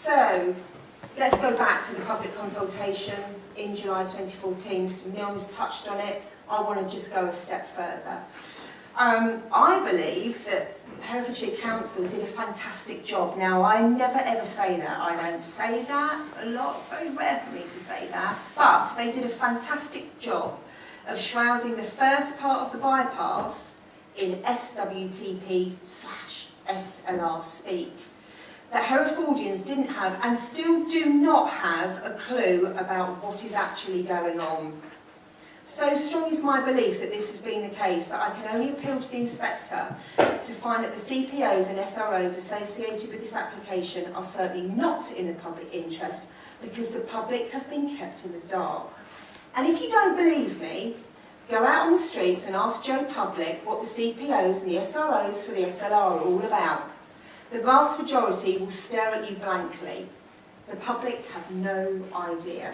So, let's go back to the public consultation in July 2014. Mr. Milnes touched on it. I want to just go a step further. I believe that Herefordshire Council did a fantastic job. Now, I never ever say that. I don't say that a lot, very rare for me to say that. But they did a fantastic job of shrouding the first part of the bypass in SWTP/SLR speak that Herefordians didn't have and still do not have a clue about what is actually going on. So strong is my belief that this has been the case that I can only appeal to the inspector to find that the CPOs and SROs associated with this application are certainly not in the public interest because the public have been kept in the dark. And if you don't believe me, go out on the streets and ask Joe Public what the CPOs and the SROs for the SLR are all about. The vast majority will stare at you blankly. The public have no idea.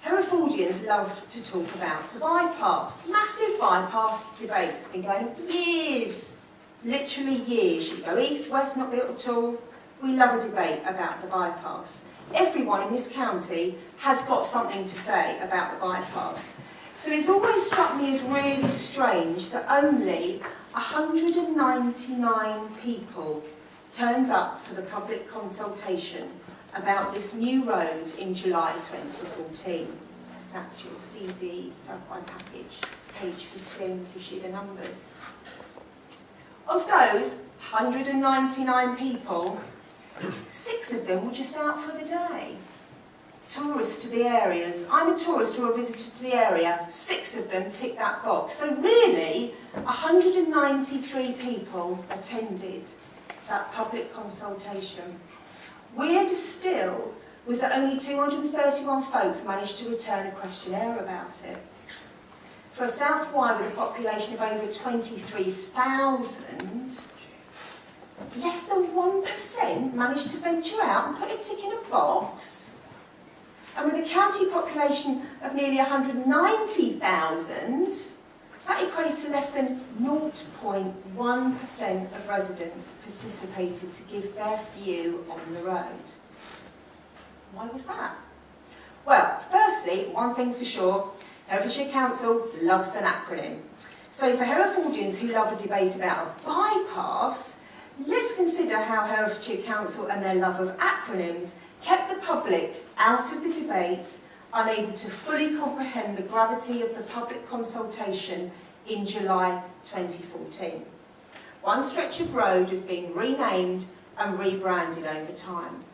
Herefordians love to talk about the bypass. Massive bypass debate's been going on for years. Literally years. You go east, west, not built at all. We love a debate about the bypass. Everyone in this county has got something to say about the bypass. So it's always struck me as really strange that only 199 people turned up for the public consultation about this new road in July 2014. That's your CD Southwide package, page 15 gives you the numbers. Of those 199 people, 6 of them were just out for the day. Tourists to the areas. I'm a tourist or a visitor to the area. 6 of them tick that box. So really, 193 people attended that public consultation. Weirder still was that only 231 folks managed to return a questionnaire about it. For a South Wye with a population of over 23,000, less than 1% managed to venture out and put a tick in a box. And with a county population of nearly 190,000, that equates to less than 0.1% of residents participated to give their view on the road. Why was that? Well, firstly, one thing's for sure, Herefordshire Council loves an acronym. So for Herefordians who love a debate about a bypass, let's consider how Herefordshire Council and their love of acronyms kept the public out of the debate, unable to fully comprehend the gravity of the public consultation in July 2014. One stretch of road is being renamed and rebranded over time.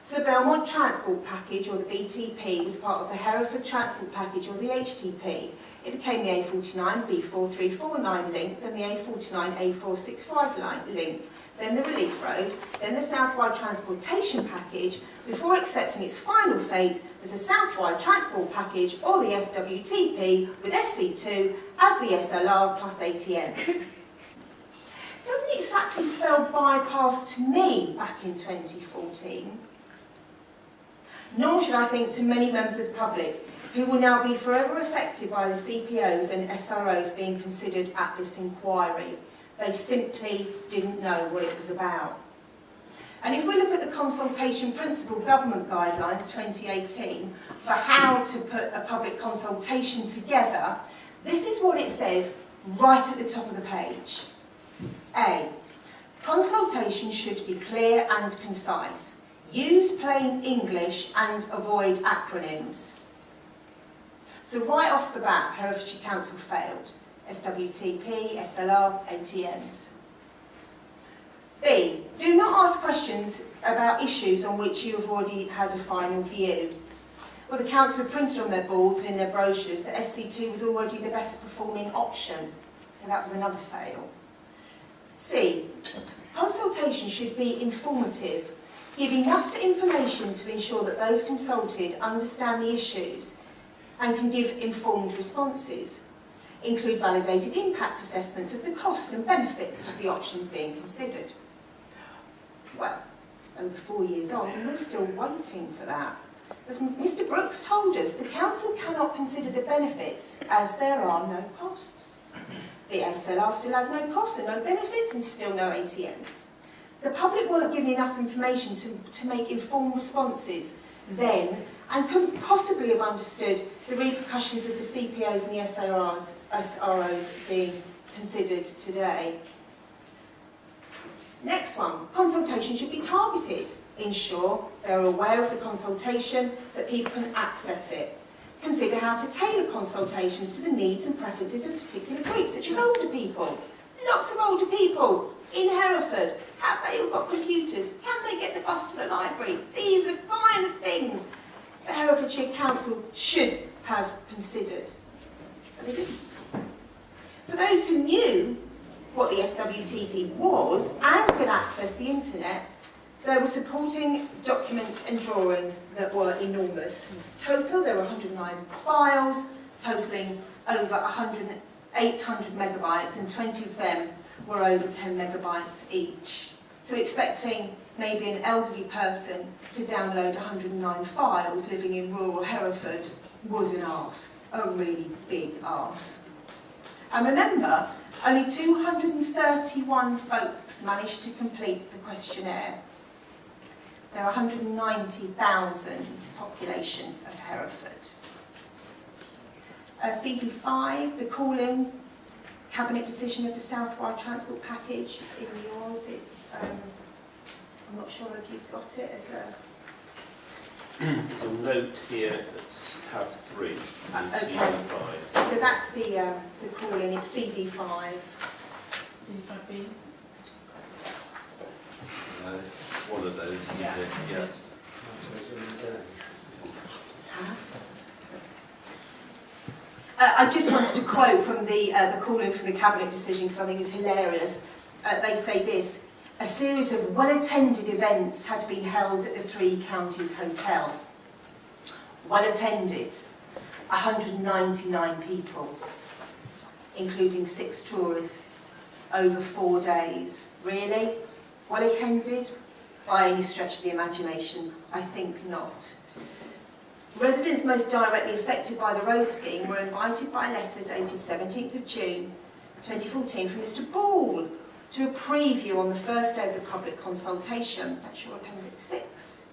So the Belmont Transport Package, or the BTP, was part of the Hereford Transport Package, or the HTP. It became the A49 B4349 link, then the A49 A465 link, then the Relief Road, then the Southwide Transportation Package, before accepting its final fate as a Southwide Transport Package, or the SWTP, with SC2 as the SLR plus ATMs. Doesn't exactly spell bypass to me back in 2014. Nor should I think to many members of the public who will now be forever affected by the CPOs and SROs being considered at this inquiry. They simply didn't know what it was about. And if we look at the Consultation Principle Government Guidelines 2018 for how to put a public consultation together, this is what it says right at the top of the page. A. Consultation should be clear and concise. Use plain English and avoid acronyms. So right off the bat, Herefordshire Council failed. SWTP, SLR, ATMs. B. Do not ask questions about issues on which you have already had a final view. Well, the council had printed on their boards and in their brochures that SC2 was already the best performing option. So that was another fail. C. Consultation should be informative. Give enough information to ensure that those consulted understand the issues and can give informed responses. Include validated impact assessments of the costs and benefits of the options being considered. Well, over 4 years on, we're still waiting for that. As Mr. Brooks told us, the council cannot consider the benefits as there are no costs. The SLR still has no costs and no benefits and still no ATMs. The public will have given enough information to make informed responses then, and couldn't possibly have understood the repercussions of the CPOs and the SROs being considered today. Next one, consultation should be targeted. Ensure they're aware of the consultation so that people can access it. Consider how to tailor consultations to the needs and preferences of particular groups, such as older people. Lots of older people in Hereford. Have they all got computers? Can they get the bus to the library? These are the kind of things that Herefordshire Council should have considered. But they didn't. For those who knew what the SWTP was and could access the internet, there were supporting documents and drawings that were enormous. In total, there were 109 files, totalling over 800 megabytes, and 20 of them were over 10 megabytes each. So expecting maybe an elderly person to download 109 files living in rural Hereford was an arse, a really big arse. And remember, only 231 folks managed to complete the questionnaire. There are 190,000 population of Hereford. CD5, the call-in cabinet decision of the Southwide Transport Package in yours. It's, I'm not sure if you've got it as a... There's a note here that's tab 3, okay. CD5. So that's the call-in, it's CD5. CD5B? One of those, Yeah. Yes. I just wanted to quote from the call-in from the Cabinet decision because I think it's hilarious. They say this: a series of well-attended events had been held at the Three Counties Hotel. Well-attended, 199 people, including 6 tourists, over 4 days. Really? Well-attended? By any stretch of the imagination? I think not. Residents most directly affected by the road scheme were invited by letter dated 17th of June 2014 from Mr Ball to a preview on the first day of the public consultation. That's your Appendix 6.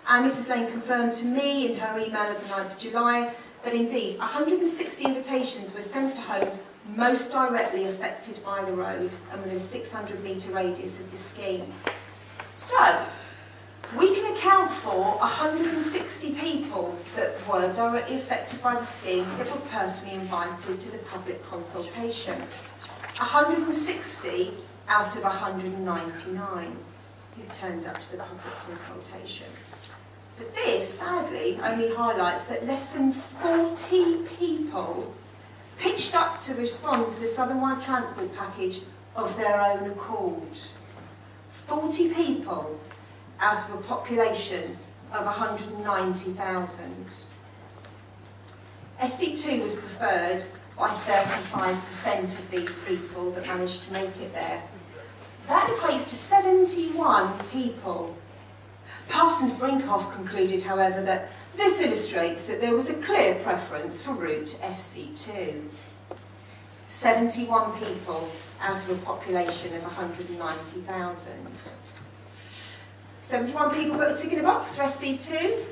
And Mrs Lane confirmed to me in her email of the 9th of July that indeed 160 invitations were sent to homes most directly affected by the road and within a 600-metre radius of the scheme. So, we can account for 160 people that were directly affected by the scheme that were personally invited to the public consultation. 160 out of 199 who turned up to the public consultation. But this, sadly, only highlights that less than 40 people pitched up to respond to the Southern Wide Transport Package of their own accord. 40 people out of a population of 190,000. SC2 was preferred by 35% of these people that managed to make it there. That equates to 71 people. Parsons Brinkhoff concluded, however, that this illustrates that there was a clear preference for route SC2. 71 people out of a population of 190,000. 71 people put a tick in a box for SC2.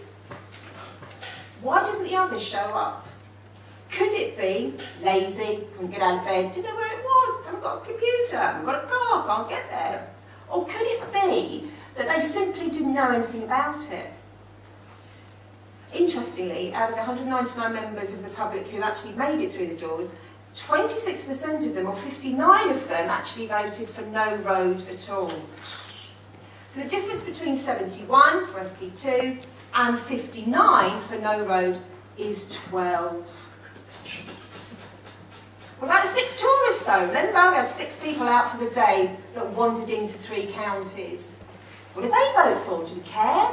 Why didn't the others show up? Could it be lazy, couldn't get out of bed, didn't know where it was, haven't got a computer, haven't got a car, can't get there? Or could it be that they simply didn't know anything about it? Interestingly, out of the 199 members of the public who actually made it through the doors, 26% of them, or 59 of them, actually voted for no road at all. So the difference between 71 for SC2 and 59 for no road is 12. What about the 6 tourists though? Remember, we had 6 people out for the day that wandered into 3 counties. What did they vote for? Do we care?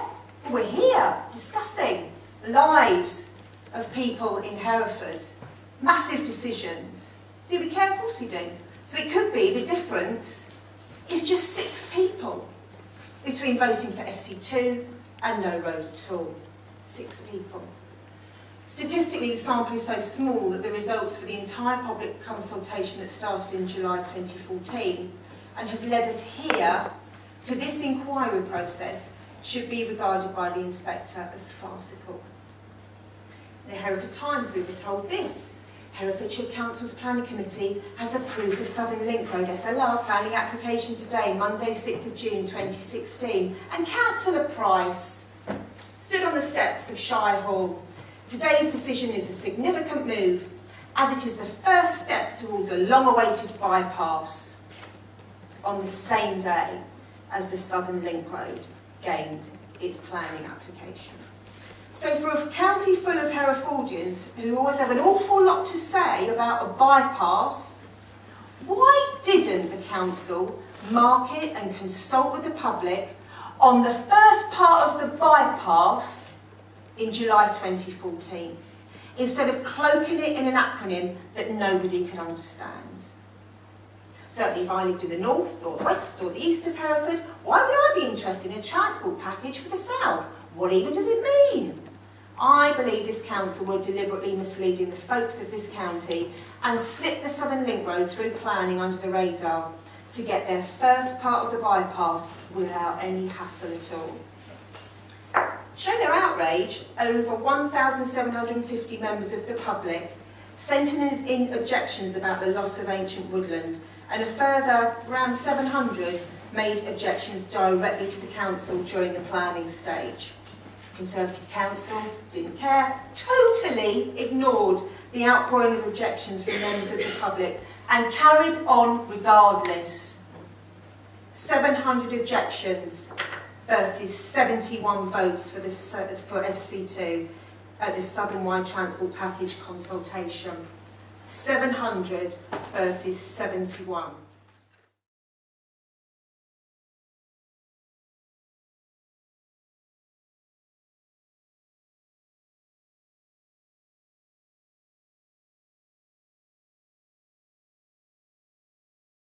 We're here discussing the lives of people in Hereford. Massive decisions. Do we care? Of course we do. So it could be the difference is just 6 people between voting for SC2 and no road at all. 6 people. Statistically, the sample is so small that the results for the entire public consultation that started in July 2014 and has led us here to this inquiry process should be regarded by the inspector as farcical. In the Hereford Times we were told this: Herefordshire Council's Planning Committee has approved the Southern Link Road SLR planning application today, Monday 6th of June 2016, and Councillor Price stood on the steps of Shire Hall. Today's decision is a significant move, as it is the first step towards a long-awaited bypass on the same day as the Southern Link Road gained its planning application. So for a county full of Herefordians who always have an awful lot to say about a bypass, why didn't the council market and consult with the public on the first part of the bypass in July 2014, instead of cloaking it in an acronym that nobody could understand? Certainly if I lived in the north or west or the east of Hereford, why would I be interested in a transport package for the south? What even does it mean? I believe this council were deliberately misleading the folks of this county and slipped the Southern Link Road through planning under the radar to get their first part of the bypass without any hassle at all. Showing their outrage, over 1,750 members of the public sent in objections about the loss of ancient woodland, and a further around 700 made objections directly to the council during the planning stage. Conservative Council didn't care, totally ignored the outpouring of objections from members of the public and carried on regardless. 700 objections versus 71 votes for SC2 at the Southern Wide Transport Package consultation. 700 versus 71.